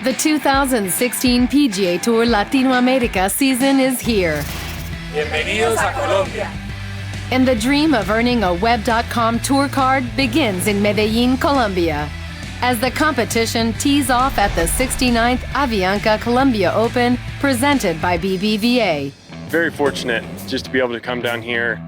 The 2016 PGA Tour Latinoamérica season is here. Bienvenidos a Colombia. And the dream of earning a Web.com tour card begins in Medellin, Colombia, as the competition tees off at the 69th Avianca Colombia Open presented by BBVA. Very fortunate just to be able to come down here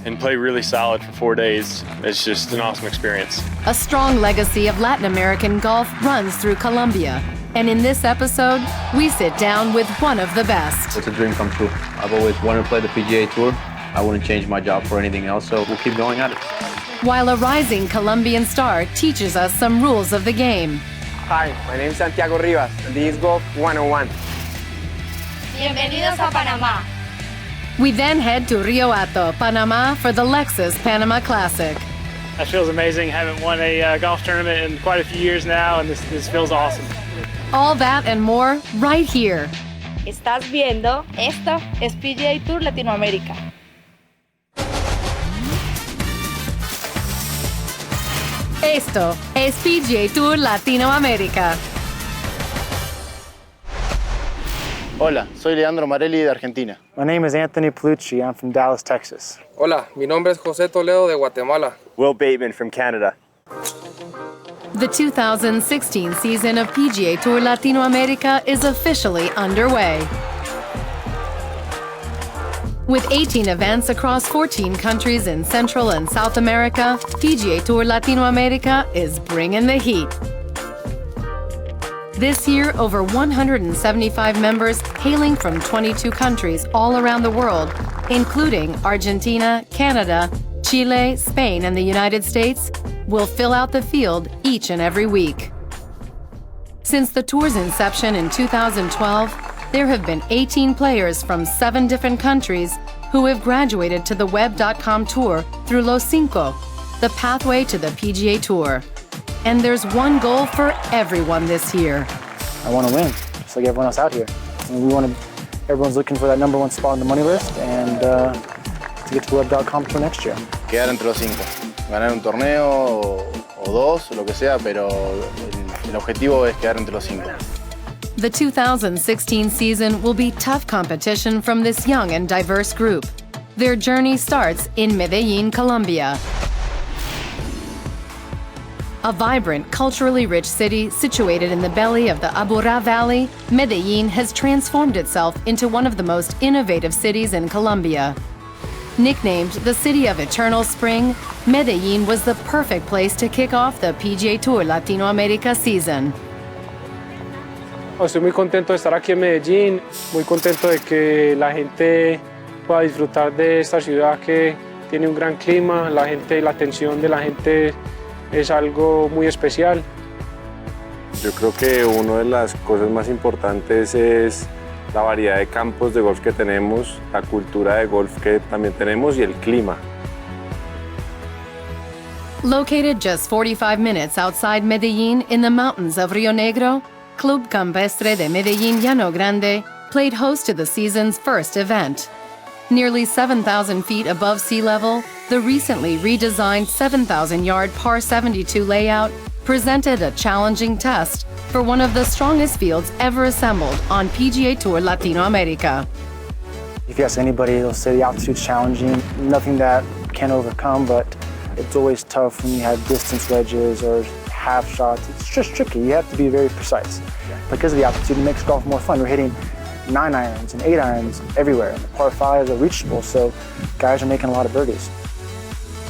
and play really solid for 4 days. It's just an awesome experience. A strong legacy of Latin American golf runs through Colombia. And in this episode, we sit down with one of the best. It's a dream come true. I've always wanted to play the PGA Tour. I wouldn't change my job for anything else, so we'll keep going at it. While a rising Colombian star teaches us some rules of the game. Hi, my name is Santiago Rivas, and this is Golf 101. Bienvenidos a Panamá. We then head to Rio Hato, Panama for the Lexus Panama Classic. That feels amazing. Haven't won a golf tournament in quite a few years now, and this feels awesome. All that and more right here. Estás viendo Esto es PGA TOUR Latinoamérica. Esto es PGA Tour Latinoamérica. Hola, soy Leandro Marelli de Argentina. My name is Anthony Palucci. I'm from Dallas, Texas. Hola, mi nombre es José Toledo de Guatemala. Will Bateman from Canada. The 2016 season of PGA Tour Latinoamérica is officially underway. With 18 events across 14 countries in Central and South America, PGA Tour Latinoamérica is bringing the heat. This year, over 175 members hailing from 22 countries all around the world, including Argentina, Canada, Chile, Spain, and the United States, will fill out the field each and every week. Since the tour's inception in 2012, there have been 18 players from 7 different countries who have graduated to the Web.com Tour through Los Cinco, the pathway to the PGA Tour. And there's one goal for everyone this year. I want to win, just like everyone else out here. And everyone's looking for that #1 spot on the money list and to get to the Web.com Tour next year. Quedar entre los 5. Ganar un torneo o dos, o lo que sea, pero el objetivo es quedar entre los 5. The 2016 season will be tough competition from this young and diverse group. Their journey starts in Medellin, Colombia. A vibrant, culturally rich city situated in the belly of the Aburrá Valley, Medellin has transformed itself into one of the most innovative cities in Colombia. Nicknamed the City of Eternal Spring, Medellin was the perfect place to kick off the PGA Tour Latinoamérica season. Estoy muy contento de estar aquí en Medellín, muy contento de que la gente pueda disfrutar de esta ciudad que tiene un gran clima, la atención de la gente es algo muy especial. Yo creo que una de las cosas más importantes es la variedad de campos de golf que tenemos, la cultura de golf que también tenemos y el clima. Located just 45 minutes outside Medellin in the mountains of Rio Negro, Club Campestre de Medellin Llano Grande played host to the season's first event. Nearly 7,000 feet above sea level, the recently redesigned 7,000-yard par 72 layout presented a challenging test for one of the strongest fields ever assembled on PGA Tour Latinoamérica. If you ask anybody, they'll say the altitude's challenging, nothing that can't overcome, but it's always tough when you have distance wedges or half shots. It's just tricky. You have to be very precise. Because of the altitude, it makes golf more fun. We're hitting 9 irons and 8 irons everywhere. And the par 5s are reachable, so guys are making a lot of birdies.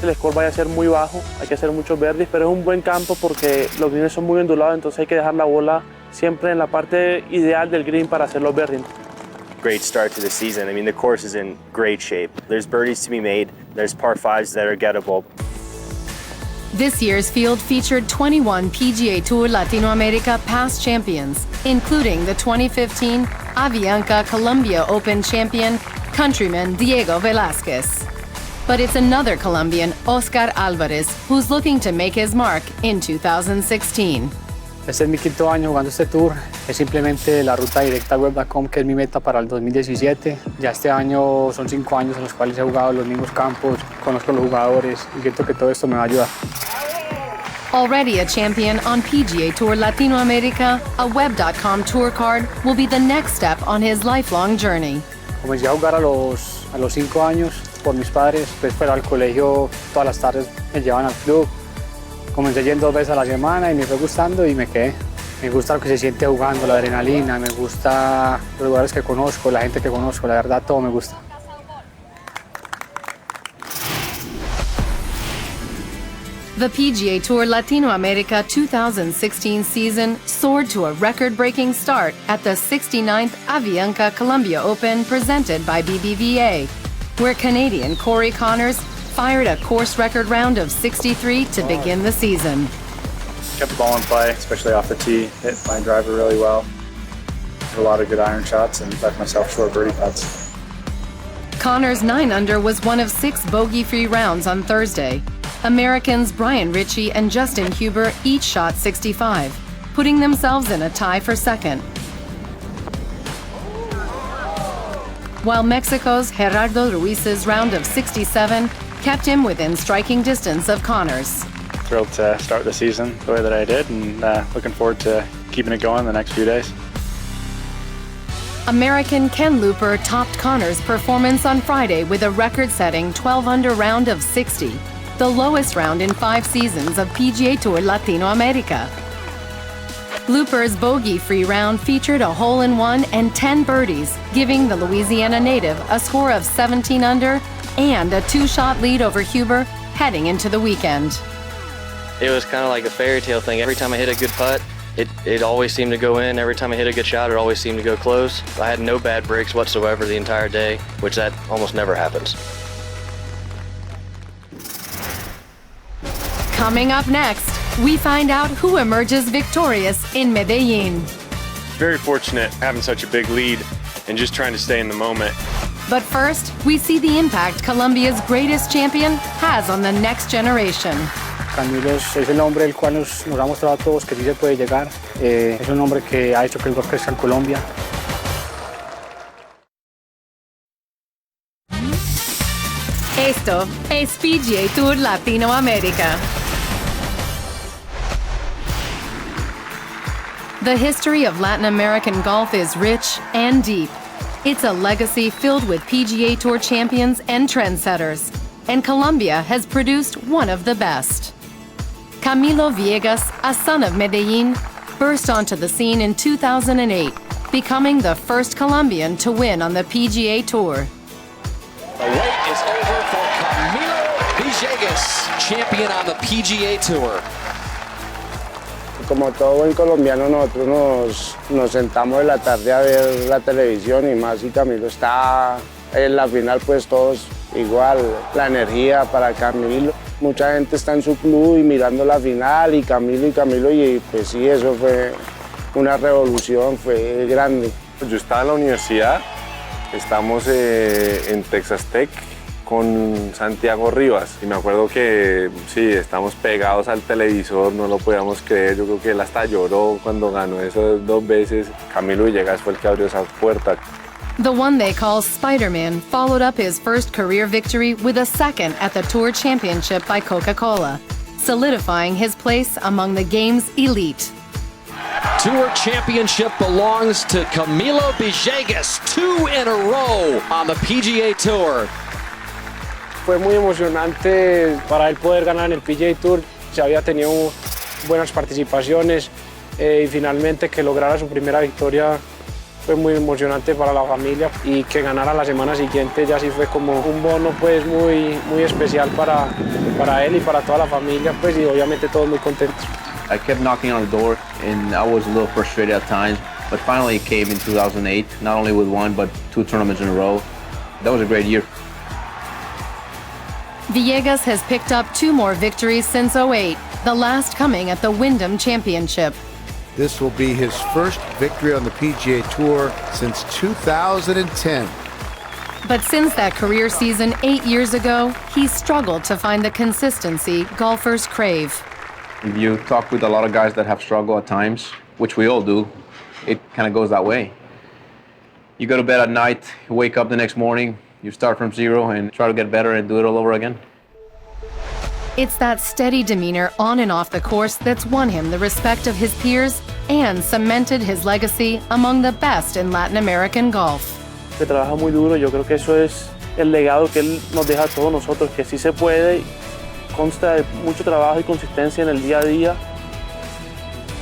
El score vaya a ser muy bajo, hay que hacer muchos birdies, pero es un buen campo porque los greens son muy ondulados, entonces hay que dejar la bola siempre en la parte ideal del green para hacer los birdies. Great start to the season. I mean, the course is in great shape. There's birdies to be made. There's par 5s that are gettable. This year's field featured 21 PGA Tour Latinoamérica past champions, including the 2015 Avianca Colombia Open champion, countryman Diego Velázquez. But it's another Colombian, Oscar Álvarez, who's looking to make his mark in 2016. Este es mi 5º año jugando este tour. Es simplemente la ruta directa a Web.com, que es mi meta para el 2017. Ya este año son 5 años en los cuales he jugado los mismos campos, conozco los jugadores y siento que todo esto me va a ayudar. Already a champion on PGA Tour Latinoamérica, a Web.com tour card will be the next step on his lifelong journey. Comencé a jugar a los 5 años por mis padres, después al colegio todas las tardes me llevaban al club. Comencé yendo 2 veces a la semana y me fue gustando y me quedé. Me gusta lo que se siente jugando, la adrenalina, me gusta los lugares que conozco, la gente que conozco, la verdad todo me gusta. The PGA Tour Latinoamérica 2016 season soared to a record-breaking start at the 69th Avianca Colombia Open presented by BBVA, where Canadian Corey Connors fired a course record round of 63 to begin the season. Kept the ball in play, especially off the tee. Hit my driver really well. Hit a lot of good iron shots and left myself short birdie putts. Connors' 9-under was one of 6 bogey-free rounds on Thursday. Americans Brian Ritchie and Justin Huber each shot 65, putting themselves in a tie for second. While Mexico's Gerardo Ruiz's round of 67 kept him within striking distance of Connors. Thrilled to start the season the way that I did and looking forward to keeping it going the next few days. American Ken Looper topped Connors' performance on Friday with a record-setting 12-under round of 60, the lowest round in 5 seasons of PGA Tour Latinoamérica. Looper's bogey-free round featured a hole-in-one and 10 birdies, giving the Louisiana native a score of 17 under and a 2-shot lead over Huber heading into the weekend. It was kind of like a fairy tale thing. Every time I hit a good putt, it always seemed to go in. Every time I hit a good shot, it always seemed to go close. I had no bad breaks whatsoever the entire day, which that almost never happens. Coming up next, we find out who emerges victorious in Medellin. Very fortunate having such a big lead and just trying to stay in the moment. But first, we see the impact Colombia's greatest champion has on the next generation. Camilo es el hombre el cual nos ha mostrado a todos que sí se puede llegar. Es un hombre que ha hecho que el golf crezca en Colombia. Esto es PGA Tour Latinoamérica. The history of Latin American golf is rich and deep. It's a legacy filled with PGA Tour champions and trendsetters, and Colombia has produced one of the best. Camilo Villegas, a son of Medellin, burst onto the scene in 2008, becoming the first Colombian to win on the PGA Tour. The wait is over for Camilo Villegas, champion on the PGA Tour. Como todo buen colombiano, nosotros nos sentamos en la tarde a ver la televisión y más si Camilo está en la final, pues todos igual, la energía para Camilo. Mucha gente está en su club y mirando la final y Camilo y pues sí, eso fue una revolución, fue grande. Yo estaba en la universidad, estamos en Texas Tech con Santiago Rivas y me acuerdo que sí, estamos pegados al televisor, no lo podíamos creer, yo creo que él hasta lloró cuando ganó esas 2 veces. Camilo Villegas fue el que abrió esa puerta. The one they call Spider-Man followed up his first career victory with a second at the Tour Championship by Coca-Cola, solidifying his place among the game's elite. Tour Championship belongs to Camilo Villegas, 2 in a row on the PGA Tour. Fue muy emocionante para él poder ganar en el PGA Tour. Ya había tenido buenas participaciones y finalmente que lograra su primera victoria fue muy emocionante para la familia y que ganara la semana siguiente ya sí fue como un bono pues muy especial para él y para toda la familia pues y obviamente todos muy contentos. I kept knocking on the door and I was a little frustrated at times, but finally it came in 2008, not only with 1 but 2 tournaments in a row. That was a great year. Villegas has picked up 2 more victories since '08, the last coming at the Wyndham Championship. This will be his first victory on the PGA Tour since 2010. But since that career season 8 years ago, he's struggled to find the consistency golfers crave. If you talk with a lot of guys that have struggled at times, which we all do, it kind of goes that way. You go to bed at night, you wake up the next morning, you start from 0 and try to get better and do it all over again. It's that steady demeanor on and off the course that's won him the respect of his peers and cemented his legacy among the best in Latin American golf. Que trabaja muy duro, yo creo que eso es el legado que él nos deja a todos nosotros, que sí se puede, consta de mucho trabajo y consistencia en el día a día.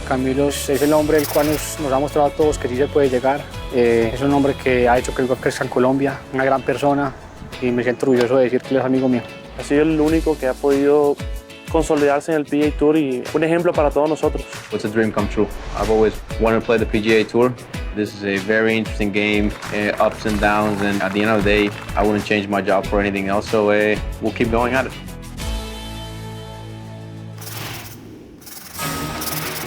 Camilo es el hombre el cual nos ha mostrado a todos que sí se puede llegar. Es un hombre que ha hecho que el golf crezca en Colombia, una gran persona, y me siento orgulloso de decir que él es amigo mío. Ha sido el único que ha podido consolidarse en el PGA Tour y un ejemplo para todos nosotros. It's a dream come true. I've always wanted to play the PGA Tour. This is a very interesting game, ups and downs, and at the end of the day, I wouldn't change my job for anything else, so we'll keep going at it.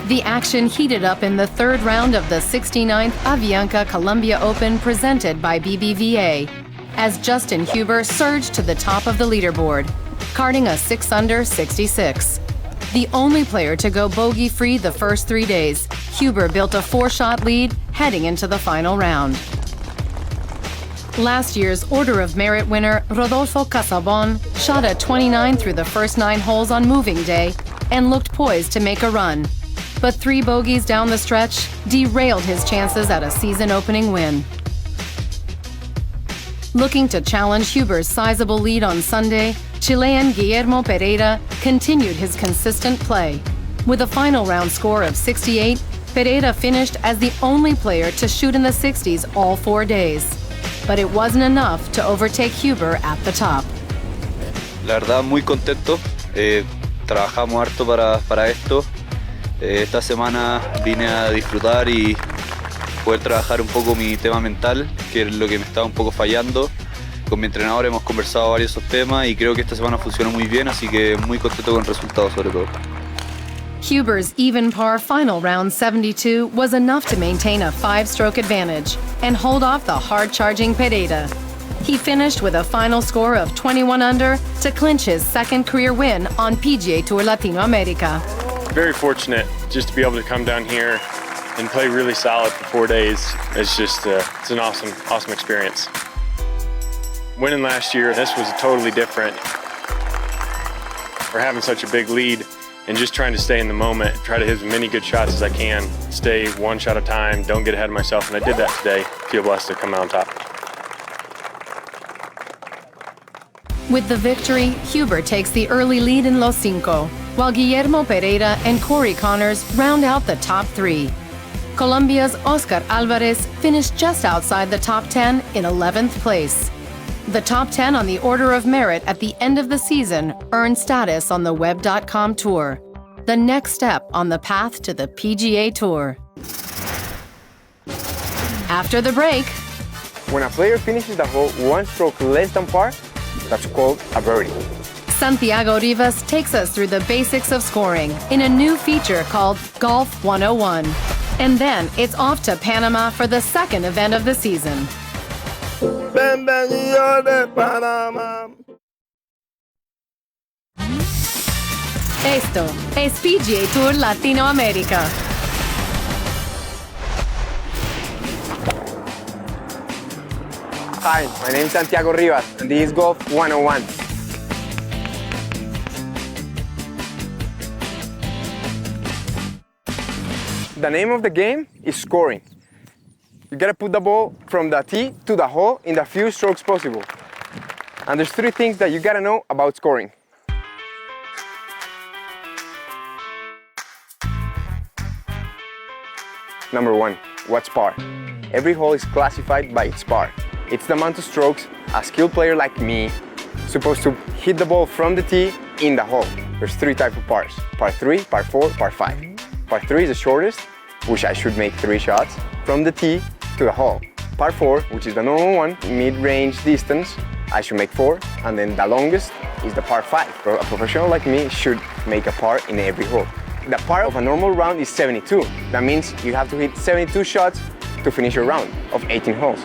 The action heated up in the third round of the 69th Avianca Colombia Open presented by BBVA, as Justin Huber surged to the top of the leaderboard, carding a 6-under 66. The only player to go bogey-free the first 3 days, Huber built a 4-shot lead heading into the final round. Last year's Order of Merit winner Rodolfo Casabon shot a 29 through the first 9 holes on moving day and looked poised to make a run. But 3 bogeys down the stretch derailed his chances at a season-opening win. Looking to challenge Huber's sizable lead on Sunday, Chilean Guillermo Pereira continued his consistent play. With a final round score of 68, Pereira finished as the only player to shoot in the 60s all 4 days. But it wasn't enough to overtake Huber at the top. La verdad, muy contento. Trabajamos harto para esto. Esta semana vine a disfrutar y poder trabajar un poco mi tema mental, que es lo que me estaba un poco fallando. Con mi entrenador hemos conversado varios esos temas y creo que esta semana funcionó muy bien, así que muy contento con el resultado sobre todo. Huber's even par final round 72 was enough to maintain a 5-stroke advantage and hold off the hard-charging Pereira. He finished with a final score of 21 under to clinch his second career win on PGA TOUR Latinoamérica. Very fortunate just to be able to come down here and play really solid for 4 days. It's just it's an awesome experience. Winning last year, this was totally different. We're having such a big lead and just trying to stay in the moment, try to hit as many good shots as I can, stay one shot at a time, don't get ahead of myself, and I did that today. Feel blessed to come out on top. With the victory, Huber takes the early lead in Los Cinco, while Guillermo Pereira and Corey Connors round out the top 3. Colombia's Oscar Alvarez finished just outside the top 10 in 11th place. The top 10 on the Order of Merit at the end of the season earned status on the Web.com Tour, the next step on the path to the PGA Tour. After the break, when a player finishes the hole 1 stroke less than par, that's called a birdie. Santiago Rivas takes us through the basics of scoring in a new feature called Golf 101. And then it's off to Panama for the second event of the season. Bienvenido de Panamá. Esto es PGA TOUR Latinoamérica. Hi, my name is Santiago Rivas, and this is Golf 101. The name of the game is scoring. You gotta put the ball from the tee to the hole in the few strokes possible. And there's 3 things that you gotta know about scoring. Number 1, what's par? Every hole is classified by its par. It's the amount of strokes a skilled player like me is supposed to hit the ball from the tee in the hole. There's 3 types of pars: par 3, par 4, par 5. Par 3 is the shortest, which I should make 3 shots from the tee to the hole. Par 4, which is the normal one, mid-range distance, I should make 4, and then the longest is the par 5. A professional like me should make a par in every hole. The par of a normal round is 72. That means you have to hit 72 shots to finish your round of 18 holes.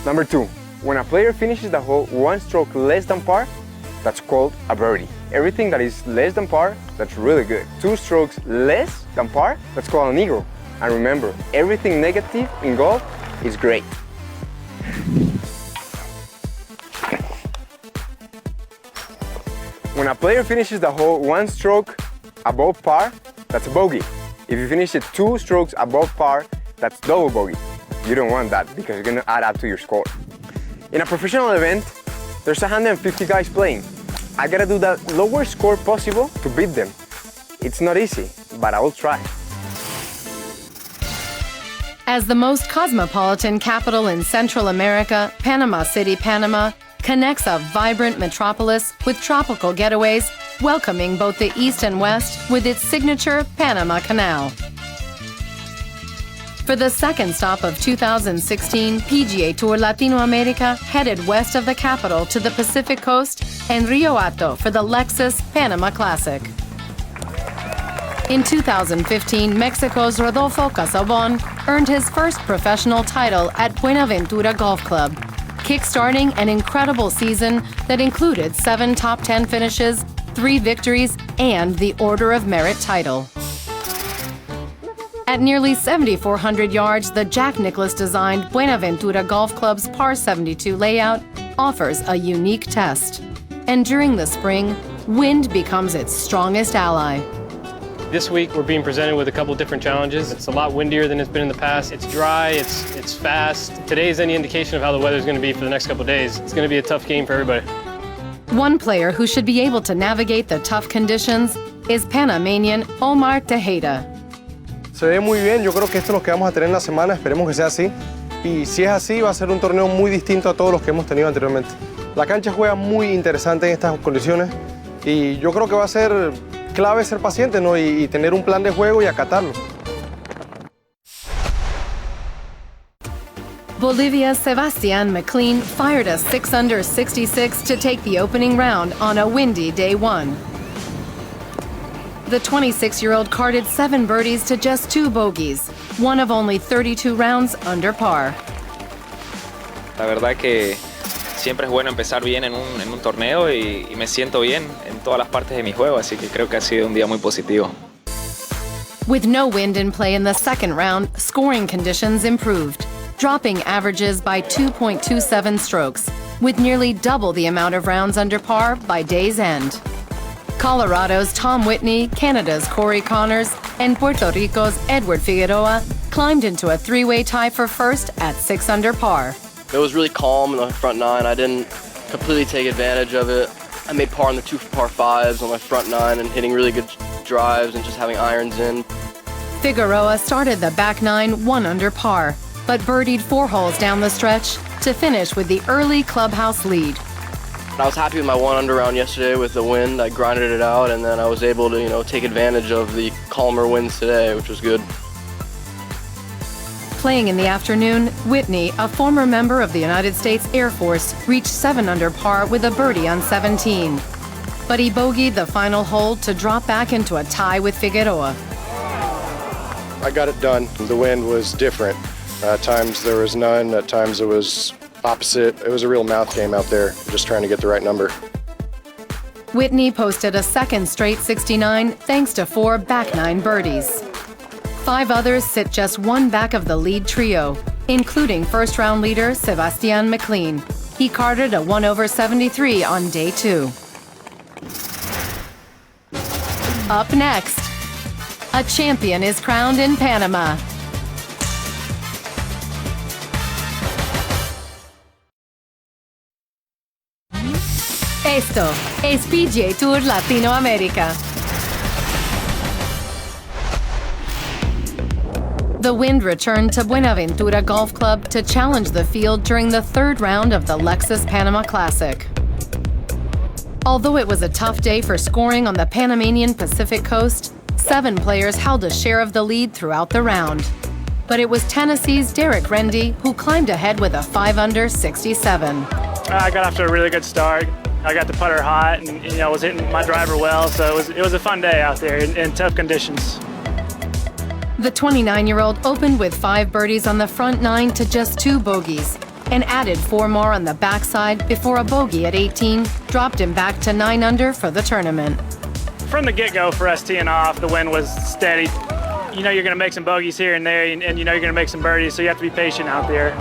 Number 2, when a player finishes the hole 1 stroke less than par, that's called a birdie. Everything that is less than par, that's really good. 2 strokes less than par, that's called an eagle. And remember, everything negative in golf is great. When a player finishes the hole 1 stroke above par, that's a bogey. If you finish it 2 strokes above par, that's double bogey. You don't want that because you're gonna add up to your score. In a professional event, there's 150 guys playing. I gotta do the lowest score possible to beat them. It's not easy, but I will try. As the most cosmopolitan capital in Central America, Panama City, Panama, connects a vibrant metropolis with tropical getaways, welcoming both the East and West with its signature Panama Canal. For the second stop of 2016, PGA Tour Latinoamérica headed west of the capital to the Pacific Coast and Rio Hato for the Lexus Panama Classic. In 2015, Mexico's Rodolfo Casabon earned his first professional title at Buenaventura Golf Club, kickstarting an incredible season that included 7 top 10 finishes, 3 victories, and the Order of Merit title. At nearly 7,400 yards, the Jack Nicklaus-designed Buenaventura Golf Club's par 72 layout offers a unique test. And during the spring, wind becomes its strongest ally. This week we're being presented with a couple different challenges. It's a lot windier than it's been in the past. It's dry, it's fast. If today is any indication of how the weather's going to be for the next couple days, it's going to be a tough game for everybody. One player who should be able to navigate the tough conditions is Panamanian Omar Tejeda. Se ve muy bien, yo creo que esto es lo que vamos a tener en la semana, esperemos que sea así. Y si es así, va a ser un torneo muy distinto a todos los que hemos tenido anteriormente. La cancha juega muy interesante en estas condiciones y yo creo que va a ser clave ser paciente, ¿no? y tener un plan de juego y acatarlo. Bolivia's Sebastian McLean fired a 6-under 66 to take the opening round on a windy day 1. The 26-year-old carded 7 birdies to just 2 bogeys, one of only 32 rounds under par. La verdad que siempre es bueno empezar bien en un torneo y me siento bien en todas las partes de mi juego, así que creo que ha sido un día muy positivo. With no wind in play in the second round, scoring conditions improved, dropping averages by 2.27 strokes, with nearly double the amount of rounds under par by day's end. Colorado's Tom Whitney, Canada's Corey Connors, and Puerto Rico's Edward Figueroa climbed into a 3-way tie for first at 6 under par. It was really calm in the front 9. I didn't completely take advantage of it. I made par on the 2 par 5s on my front 9 and hitting really good drives and just having irons in. Figueroa started the back 9 1 under par, but birdied 4 holes down the stretch to finish with the early clubhouse lead. I was happy with my 1 under round yesterday with the wind. I grinded it out and then I was able to, take advantage of the calmer winds today, which was good. Playing in the afternoon, Whitney, a former member of the United States Air Force, reached 7 under par with a birdie on 17. But he bogeyed the final hole to drop back into a tie with Figueroa. I got it done. The wind was different. At times there was none, at times it was opposite. It was a real mouth game out there, just trying to get the right number. Whitney posted a second straight 69 thanks to 4 back 9 birdies. 5 others sit just 1 back of the lead trio, including first-round leader Sebastian McLean. He carded a 1 over 73 on day 2. Up next, a champion is crowned in Panama. Esto es PGA Tour Latinoamérica. The wind returned to Buenaventura Golf Club to challenge the field during the 3rd round of the Lexus Panama Classic. Although it was a tough day for scoring on the Panamanian Pacific Coast, 7 players held a share of the lead throughout the round. But it was Tennessee's Derek Rendy who climbed ahead with a 5-under 67. I got off to a really good start. I got the putter hot and was hitting my driver well, so it was a fun day out there in tough conditions. The 29-year-old opened with 5 birdies on the front 9 to just 2 bogeys and added 4 more on the backside before a bogey at 18 dropped him back to 9 under for the tournament. From the get-go for us teeing off, the wind was steady. You're going to make some bogeys here and there, and you're going to make some birdies, so you have to be patient out there.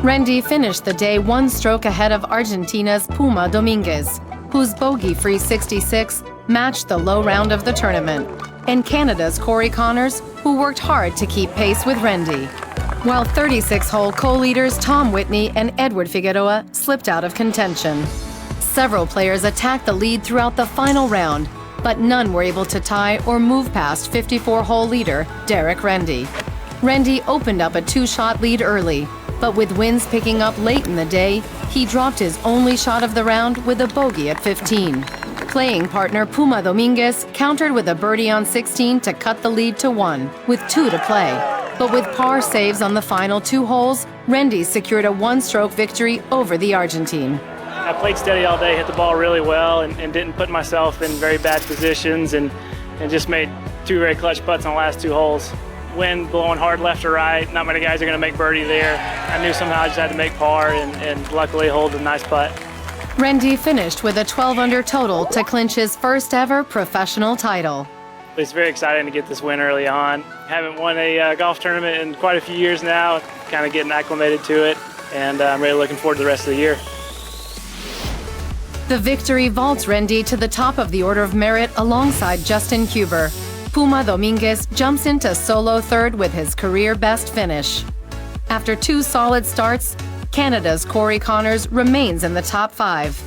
Rendy finished the day 1 stroke ahead of Argentina's Puma Dominguez, whose bogey-free 66 matched the low round of the tournament, and Canada's Corey Connors, who worked hard to keep pace with Rendy. While 36-hole co-leaders Tom Whitney and Edward Figueroa slipped out of contention. Several players attacked the lead throughout the final round, but none were able to tie or move past 54-hole leader Derek Rendy. Rendy opened up a 2-shot lead early, but with winds picking up late in the day, he dropped his only shot of the round with a bogey at 15. Playing partner Puma Dominguez countered with a birdie on 16 to cut the lead to 1, with 2 to play. But with par saves on the final 2 holes, Rendy secured a 1-stroke victory over the Argentine. I played steady all day, hit the ball really well, and didn't put myself in very bad positions, and just made 2 very clutch putts on the last 2 holes. Wind blowing hard left or right, not many guys are going to make birdie there. I knew somehow I just had to make par, and luckily hold a nice putt. Rendy finished with a 12-under total to clinch his first ever professional title. It's very exciting to get this win early on. Haven't won a golf tournament in quite a few years now, kind of getting acclimated to it, and I'm really looking forward to the rest of the year. The victory vaults Rendy to the top of the order of merit alongside Justin Huber. Puma Dominguez jumps into solo third with his career best finish. After 2 solid starts, Canada's Corey Connors remains in the top 5,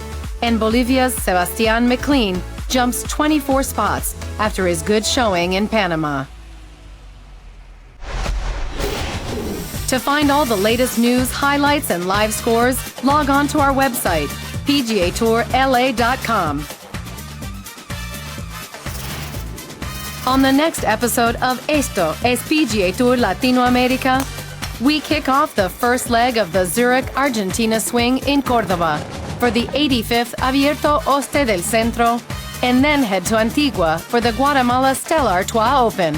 and Bolivia's Sebastian McLean jumps 24 spots after his good showing in Panama. To find all the latest news, highlights, and live scores, log on to our website, PGATourLA.com. On the next episode of Esto es PGA Tour Latinoamérica, we kick off the first leg of the Zurich, Argentina swing in Córdoba for the 85th Abierto Oeste del Centro, and then head to Antigua for the Guatemala Stella Artois Open.